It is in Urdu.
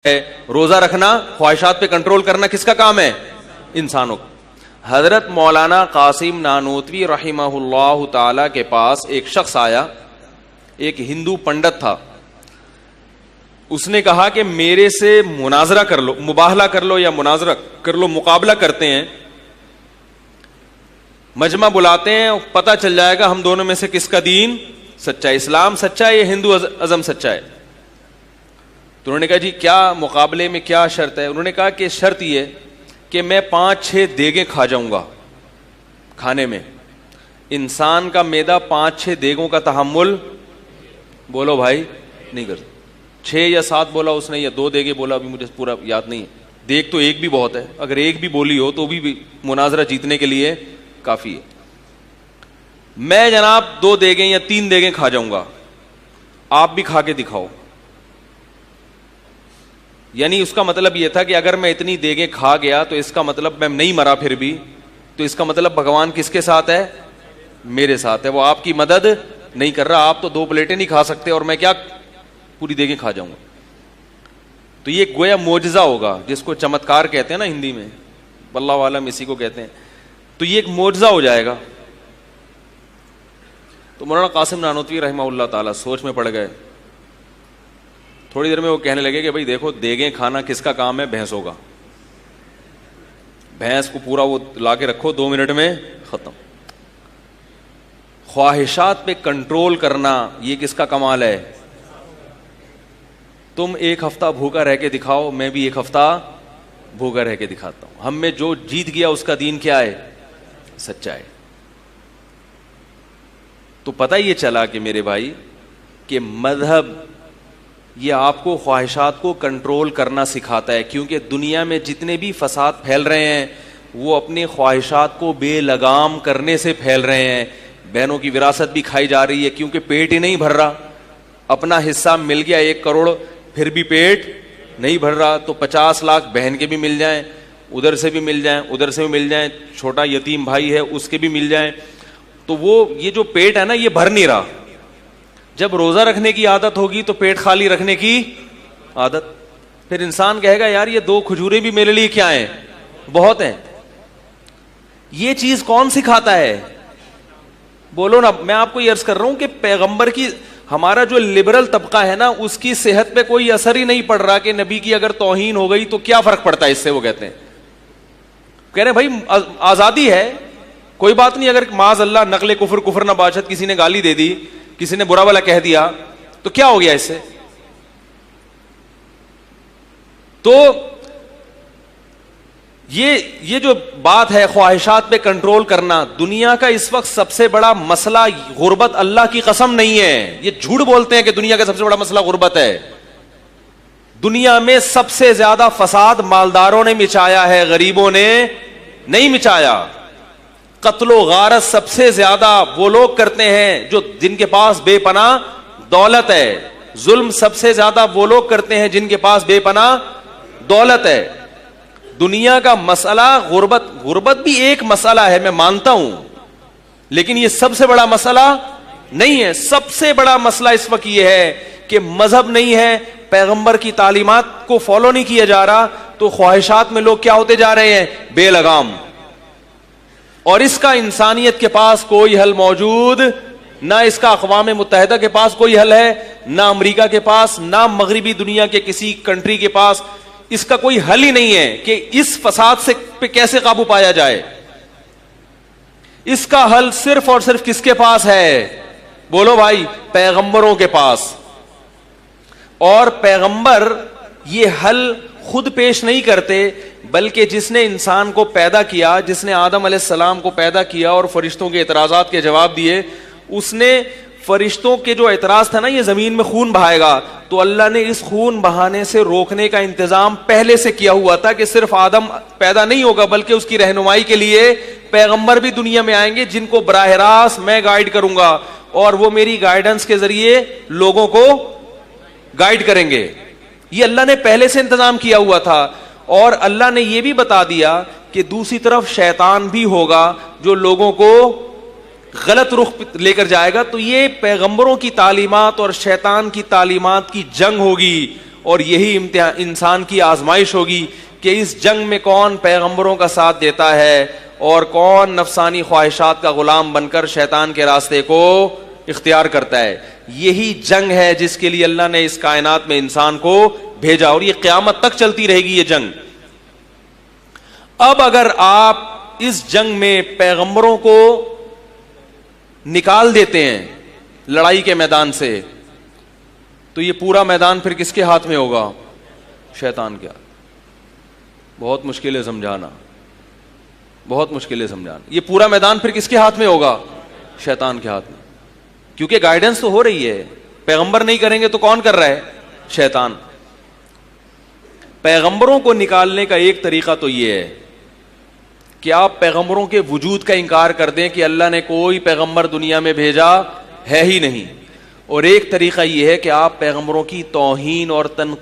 روزہ رکھنا, خواہشات پہ کنٹرول کرنا کس کا کام ہے؟ انسانوں کا. حضرت مولانا قاسم نانوتوی رحمہ اللہ تعالی کے پاس ایک شخص آیا, ایک ہندو پنڈت تھا. اس نے کہا کہ میرے سے مناظرہ کر لو, مباہلہ کر لو یا مناظرہ کر لو, مقابلہ کرتے ہیں, مجمع بلاتے ہیں, پتہ چل جائے گا ہم دونوں میں سے کس کا دین سچا ہے, اسلام سچا ہے یا ہندو ازم سچا ہے. تو انہوں نے کہا جی کیا مقابلے میں کیا شرط ہے؟ انہوں نے کہا کہ شرط یہ کہ میں 5-6 دیگیں کھا جاؤں گا. کھانے میں انسان کا معدہ 5-6 دیگوں کا تحمل, بولو بھائی, نہیں کرتا. 6 یا 7 بولا اس نے, یا 2 دیگیں بولا, ابھی مجھے پورا یاد نہیں ہے. دیگ تو ایک بھی بہت ہے, اگر ایک بھی بولی ہو تو بھی مناظرہ جیتنے کے لیے کافی ہے. میں جناب 2 دیگیں یا 3 دیگیں کھا جاؤں گا, آپ بھی کھا کے دکھاؤ. یعنی اس کا مطلب یہ تھا کہ اگر میں اتنی دیگیں کھا گیا تو اس کا مطلب میں نہیں مرا پھر بھی, تو اس کا مطلب بھگوان کس کے ساتھ ہے؟ میرے ساتھ ہے. وہ آپ کی مدد نہیں کر رہا. آپ تو 2 پلیٹیں نہیں کھا سکتے اور میں کیا پوری دیگیں کھا جاؤں گا. تو یہ گویا معجزہ ہوگا, جس کو چمتکار کہتے ہیں نا ہندی میں, واللہ عالم اسی کو کہتے ہیں. تو یہ ایک معجزہ ہو جائے گا. تو مولانا قاسم نانوتوی رحمہ اللہ تعالی سوچ میں پڑ گئے. تھوڑی دیر میں وہ کہنے لگے کہ بھائی دیکھو, دیگیں کھانا کس کا کام ہے؟ بھینسوں کا. بھینس کو پورا وہ لا کے رکھو, 2 منٹ میں ختم. خواہشات پہ کنٹرول کرنا یہ کس کا کمال ہے؟ تم 1 ہفتہ بھوکا رہ کے دکھاؤ, میں بھی 1 ہفتہ بھوکا رہ کے دکھاتا ہوں. ہم میں جو جیت گیا اس کا دین کیا ہے؟ سچا ہے. تو پتہ یہ چلا کہ میرے بھائی کہ مذہب یہ آپ کو خواہشات کو کنٹرول کرنا سکھاتا ہے, کیونکہ دنیا میں جتنے بھی فساد پھیل رہے ہیں وہ اپنی خواہشات کو بے لگام کرنے سے پھیل رہے ہیں. بہنوں کی وراثت بھی کھائی جا رہی ہے کیونکہ پیٹ ہی نہیں بھر رہا. اپنا حصہ مل گیا 1 کروڑ, پھر بھی پیٹ نہیں بھر رہا. تو 50 لاکھ بہن کے بھی مل جائیں, ادھر سے بھی مل جائیں, ادھر سے بھی مل جائیں, چھوٹا یتیم بھائی ہے اس کے بھی مل جائیں, تو وہ یہ جو پیٹ ہے نا یہ بھر نہیں رہا. جب روزہ رکھنے کی عادت ہوگی تو پیٹ خالی رکھنے کی عادت, پھر انسان کہے گا یار یہ 2 کھجوریں بھی میرے لیے کیا ہیں, بہت ہیں. یہ چیز کون سکھاتا ہے؟ بولو نا. میں آپ کو یہ عرض کر رہا ہوں کہ پیغمبر کی, ہمارا جو لبرل طبقہ ہے نا اس کی صحت پہ کوئی اثر ہی نہیں پڑ رہا کہ نبی کی اگر توہین ہو گئی تو کیا فرق پڑتا ہے اس سے. وہ کہتے ہیں, کہہ رہے بھائی آزادی ہے, کوئی بات نہیں. اگر معاذ اللہ نقل کفر نباشت کسی نے گالی دے دی, کسی نے برا بلا کہہ دیا تو کیا ہو گیا اس سے؟ تو یہ جو بات ہے خواہشات پہ کنٹرول کرنا, دنیا کا اس وقت سب سے بڑا مسئلہ غربت اللہ کی قسم نہیں ہے. یہ جھوٹ بولتے ہیں کہ دنیا کا سب سے بڑا مسئلہ غربت ہے. دنیا میں سب سے زیادہ فساد مالداروں نے مچایا ہے, غریبوں نے نہیں مچایا. قتل و غارت سب سے زیادہ وہ لوگ کرتے ہیں جو جن کے پاس بے پناہ دولت ہے. ظلم سب سے زیادہ وہ لوگ کرتے ہیں جن کے پاس بے پناہ دولت ہے. دنیا کا مسئلہ غربت بھی ایک مسئلہ ہے, میں مانتا ہوں, لیکن یہ سب سے بڑا مسئلہ نہیں ہے. سب سے بڑا مسئلہ اس وقت یہ ہے کہ مذہب نہیں ہے, پیغمبر کی تعلیمات کو فالو نہیں کیا جا رہا, تو خواہشات میں لوگ کیا ہوتے جا رہے ہیں؟ بے لگام. اور اس کا انسانیت کے پاس کوئی حل موجود نہ, اس کا اقوام متحدہ کے پاس کوئی حل ہے, نہ امریکہ کے پاس, نہ مغربی دنیا کے کسی کنٹری کے پاس. اس کا کوئی حل ہی نہیں ہے کہ اس فساد سے پہ کیسے قابو پایا جائے. اس کا حل صرف اور صرف کس کے پاس ہے؟ بولو بھائی, پیغمبروں کے پاس. اور پیغمبر یہ حل خود پیش نہیں کرتے, بلکہ جس نے انسان کو پیدا کیا, جس نے آدم علیہ السلام کو پیدا کیا اور فرشتوں کے اعتراضات کے جواب دیے, اس نے فرشتوں کے جو اعتراض تھا نا یہ زمین میں خون بہائے گا, تو اللہ نے اس خون بہانے سے روکنے کا انتظام پہلے سے کیا ہوا تھا کہ صرف آدم پیدا نہیں ہوگا بلکہ اس کی رہنمائی کے لیے پیغمبر بھی دنیا میں آئیں گے جن کو براہ راست میں گائیڈ کروں گا, اور وہ میری گائیڈنس کے ذریعے لوگوں کو گائیڈ کریں گے. یہ اللہ نے پہلے سے انتظام کیا ہوا تھا. اور اللہ نے یہ بھی بتا دیا کہ دوسری طرف شیطان بھی ہوگا جو لوگوں کو غلط رخ لے کر جائے گا. تو یہ پیغمبروں کی تعلیمات اور شیطان کی تعلیمات کی جنگ ہوگی, اور یہی انسان کی آزمائش ہوگی کہ اس جنگ میں کون پیغمبروں کا ساتھ دیتا ہے اور کون نفسانی خواہشات کا غلام بن کر شیطان کے راستے کو اختیار کرتا ہے. یہی جنگ ہے جس کے لیے اللہ نے اس کائنات میں انسان کو بھیجا, اور یہ قیامت تک چلتی رہے گی یہ جنگ. اب اگر آپ اس جنگ میں پیغمبروں کو نکال دیتے ہیں لڑائی کے میدان سے, تو یہ پورا میدان پھر کس کے ہاتھ میں ہوگا؟ شیطان کے ہاتھ. بہت مشکل ہے سمجھانا, بہت مشکل ہے سمجھانا. یہ پورا میدان پھر کس کے ہاتھ میں ہوگا؟ شیطان کے ہاتھ میں. کیونکہ گائیڈنس تو ہو رہی ہے, پیغمبر نہیں کریں گے تو کون کر رہا ہے؟ شیطان. پیغمبروں کو نکالنے کا ایک طریقہ تو یہ ہے کہ آپ پیغمبروں کے وجود کا انکار کر دیں کہ اللہ نے کوئی پیغمبر دنیا میں بھیجا ہے ہی نہیں, اور ایک طریقہ یہ ہے کہ آپ پیغمبروں کی توہین اور تنقید